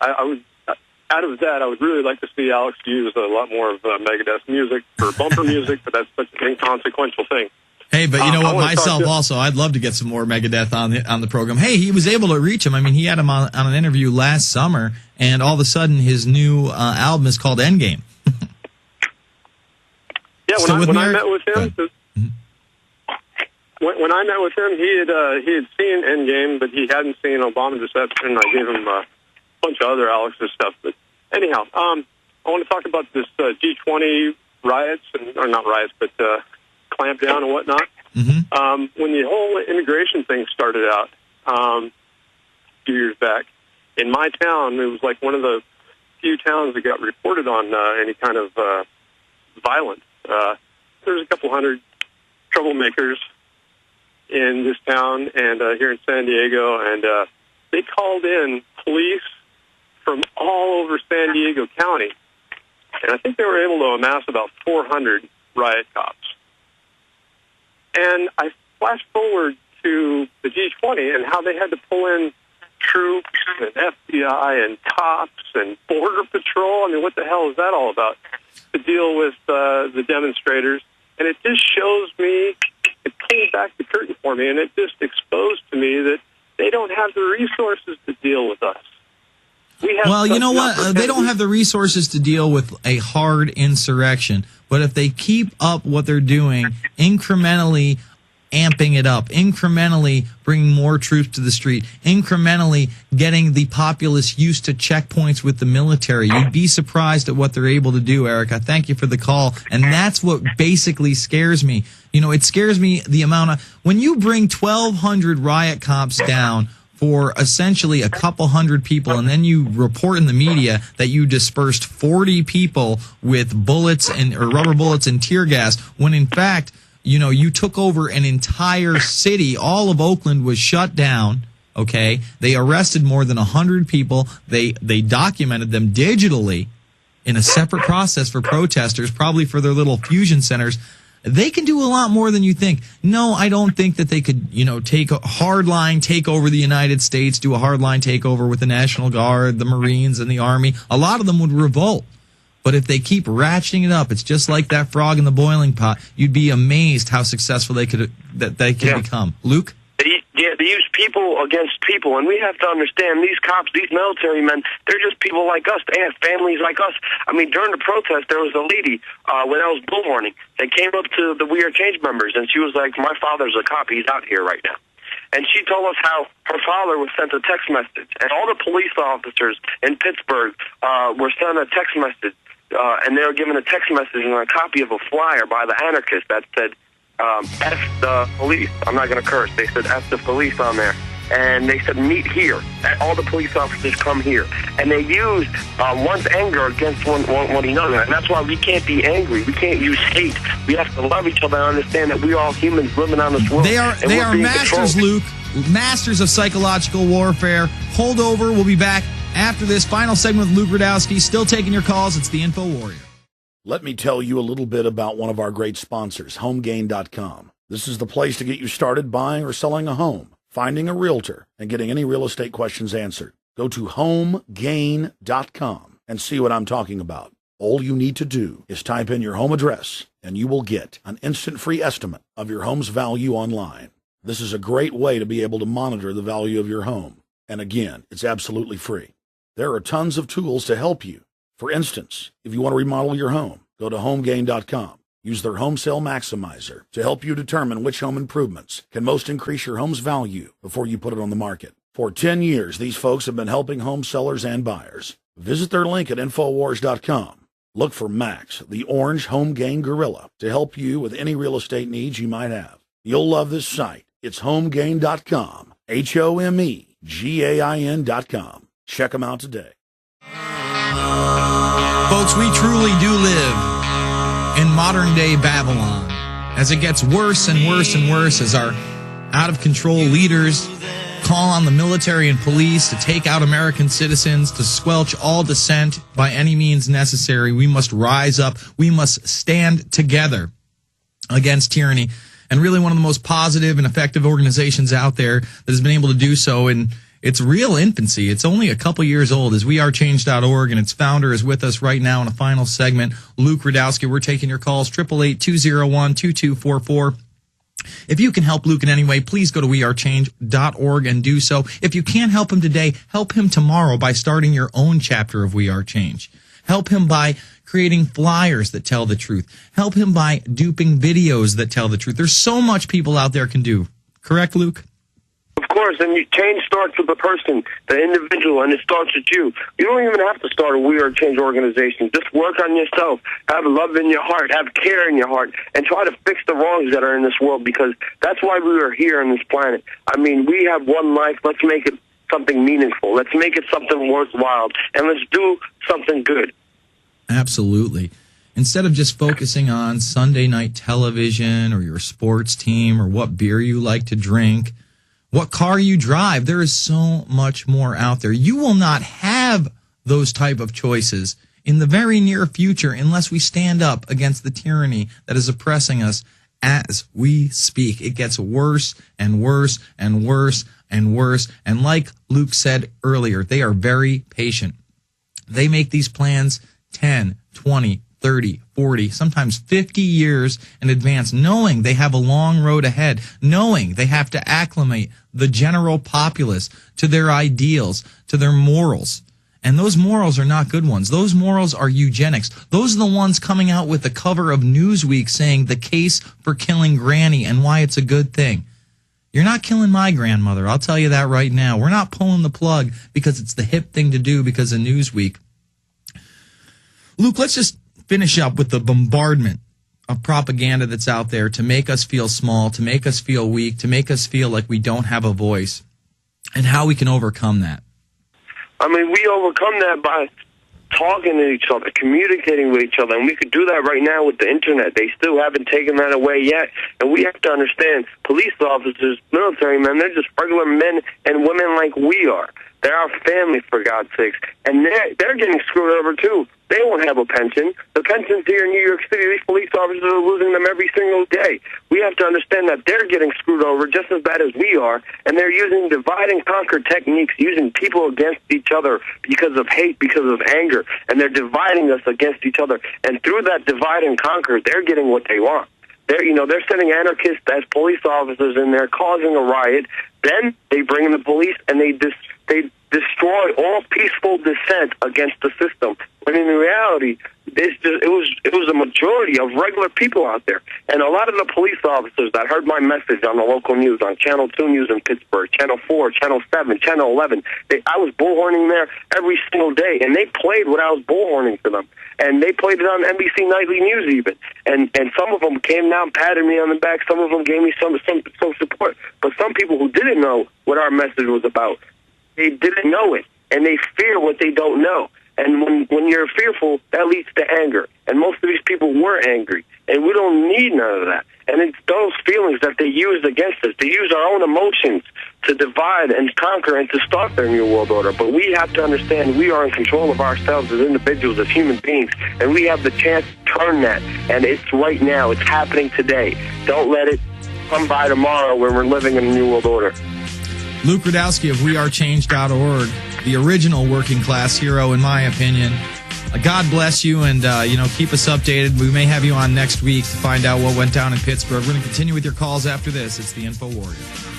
I would, out of that, I would really like to see Alex use a lot more of Megadeth's music for bumper music, but that's such an inconsequential thing. Hey, but you know what? Myself also, I'd love to get some more Megadeth on the program. Hey, he was able to reach him. I mean, he had him on an interview last summer, and all of a sudden, his new album is called Endgame. Yeah, when I met with him, when I met with him, he had seen Endgame, but he hadn't seen Obama Deception. I gave him a bunch of other Alex's stuff. But anyhow, I want to talk about this G20 riots, or not riots, but clampdown and whatnot. Mm-hmm. When the whole immigration thing started out a few years back, in my town, it was like one of the few towns that got reported on any kind of violence. There's a couple hundred troublemakers in this town and here in San Diego, and they called in police from all over San Diego County, and I think they were able to amass about 400 riot cops. And I flash forward to the G20 and how they had to pull in troops and FBI and cops and Border Patrol. I mean, what the hell is that all about? To deal with the demonstrators. And it just shows me, it pulled back the curtain for me, and it just exposed to me that they don't have the resources to deal with us. Well, you know what? They don't have the resources to deal with a hard insurrection. But if they keep up what they're doing, incrementally amping it up, incrementally bringing more troops to the street, incrementally getting the populace used to checkpoints with the military, you'd be surprised at what they're able to do, Eric. I thank you for the call. And that's what basically scares me. You know, it scares me the amount of... When you bring 1,200 riot cops down for essentially a couple hundred people, and then you report in the media that you dispersed 40 people with bullets or rubber bullets and tear gas, when in fact, you know, you took over an entire city. All of Oakland was shut down. Okay, they arrested more than 100 people. They documented them digitally in a separate process for protesters, probably for their little fusion centers. They can do a lot more than you think. No, I don't think that they could, you know, take a hardline take over the United States, do a hardline takeover with the National Guard, the Marines, and the Army. A lot of them would revolt. But if they keep ratcheting it up, it's just like that frog in the boiling pot. You'd be amazed how successful they could become. Luke? They use people against people, and we have to understand these cops, these military men, they're just people like us. They have families like us. I mean, during the protest, there was a lady, when I was bullhorning, that came up to the We Are Change members, and she was like, my father's a cop, he's out here right now. And she told us how her father was sent a text message, and all the police officers in Pittsburgh were sent a text message, and they were given a text message and a copy of a flyer by the anarchists that said, F the police. I'm not going to curse. They said F the police on there. And they said meet here. All the police officers come here. And they use one's anger against one another. And that's why we can't be angry. We can't use hate. We have to love each other and understand that we're all humans living on this world. They are masters, Luke. Masters of psychological warfare. Hold over. We'll be back after this final segment with Luke Rudkowski. Still taking your calls. It's the InfoWarrior. Let me tell you a little bit about one of our great sponsors, HomeGain.com. This is the place to get you started buying or selling a home, finding a realtor, and getting any real estate questions answered. Go to HomeGain.com and see what I'm talking about. All you need to do is type in your home address, and you will get an instant free estimate of your home's value online. This is a great way to be able to monitor the value of your home. And again, it's absolutely free. There are tons of tools to help you. For instance, if you want to remodel your home, go to HomeGain.com. Use their Home Sale Maximizer to help you determine which home improvements can most increase your home's value before you put it on the market. For 10 years, these folks have been helping home sellers and buyers. Visit their link at InfoWars.com. Look for Max, the orange Home Gain Gorilla, to help you with any real estate needs you might have. You'll love this site. It's HomeGain.com. HomeGain.com. Check them out today. Folks, we truly do live in modern-day Babylon as it gets worse and worse and worse as our out-of-control leaders call on the military and police to take out American citizens, to squelch all dissent by any means necessary. We must rise up. We must stand together against tyranny. And really one of the most positive and effective organizations out there that has been able to do so in its real infancy. It's only a couple years old, is wearechange.org, and its founder is with us right now in a final segment, Luke Rudkowski. We're taking your calls, 888-201-2244. If you can help Luke in any way, please go to wearechange.org and do so. If you can't help him today, help him tomorrow by starting your own chapter of We Are Change. Help him by creating flyers that tell the truth. Help him by duping videos that tell the truth. There's so much people out there can do. Correct, Luke? Of course, and change starts with the person, the individual, and it starts with you. You don't even have to start a We Are Change organization. Just work on yourself. Have love in your heart. Have care in your heart. And try to fix the wrongs that are in this world, because that's why we are here on this planet. I mean, we have one life. Let's make it something meaningful. Let's make it something worthwhile. And let's do something good. Absolutely. Instead of just focusing on Sunday night television or your sports team or what beer you like to drink, what car you drive, there is so much more out there. You will not have those type of choices in the very near future unless we stand up against the tyranny that is oppressing us as we speak. It gets worse and worse and worse and worse. And like Luke said earlier, they are very patient. They make these plans 10, 20, 30, 40, sometimes 50 years in advance, knowing they have a long road ahead, knowing they have to acclimate the general populace to their ideals, to their morals. And those morals are not good ones. Those morals are eugenics. Those are the ones coming out with the cover of Newsweek saying the case for killing Granny and why it's a good thing. You're not killing my grandmother. I'll tell you that right now. We're not pulling the plug because it's the hip thing to do because of Newsweek. Luke, let's just finish up with the bombardment of propaganda that's out there to make us feel small, to make us feel weak, to make us feel like we don't have a voice, and how we can overcome that. I mean, we overcome that by talking to each other, communicating with each other, and we could do that right now with the Internet. They still haven't taken that away yet, and we have to understand police officers, military men, they're just regular men and women like we are. They're our family, for God's sakes, and they're getting screwed over, too. They won't have a pension. The pensions here in New York City, these police officers are losing them every single day. We have to understand that they're getting screwed over just as bad as we are, and they're using divide and conquer techniques, using people against each other because of hate, because of anger, and they're dividing us against each other. And through that divide and conquer, they're getting what they want. They're sending anarchists as police officers in there, causing a riot. Then they bring in the police and they destroy all peaceful dissent against the system. When in reality, it was a majority of regular people out there. And a lot of the police officers that heard my message on the local news, on Channel 2 News in Pittsburgh, Channel 4, Channel 7, Channel 11, I was bullhorning there every single day, and they played what I was bullhorning to them. And they played it on NBC Nightly News even. And some of them came down, patted me on the back. Some of them gave me some support. But some people who didn't know what our message was about, they didn't know it, and they fear what they don't know. And when you're fearful, that leads to anger. And most of these people were angry. And we don't need none of that. And it's those feelings that they use against us. They use our own emotions to divide and conquer and to start their new world order. But we have to understand we are in control of ourselves as individuals, as human beings. And we have the chance to turn that. And it's right now. It's happening today. Don't let it come by tomorrow when we're living in a new world order. Luke Rudkowski of wearechange.org, the original working class hero, in my opinion. God bless you, and keep us updated. We may have you on next week to find out what went down in Pittsburgh. We're going to continue with your calls after this. It's the InfoWarrior.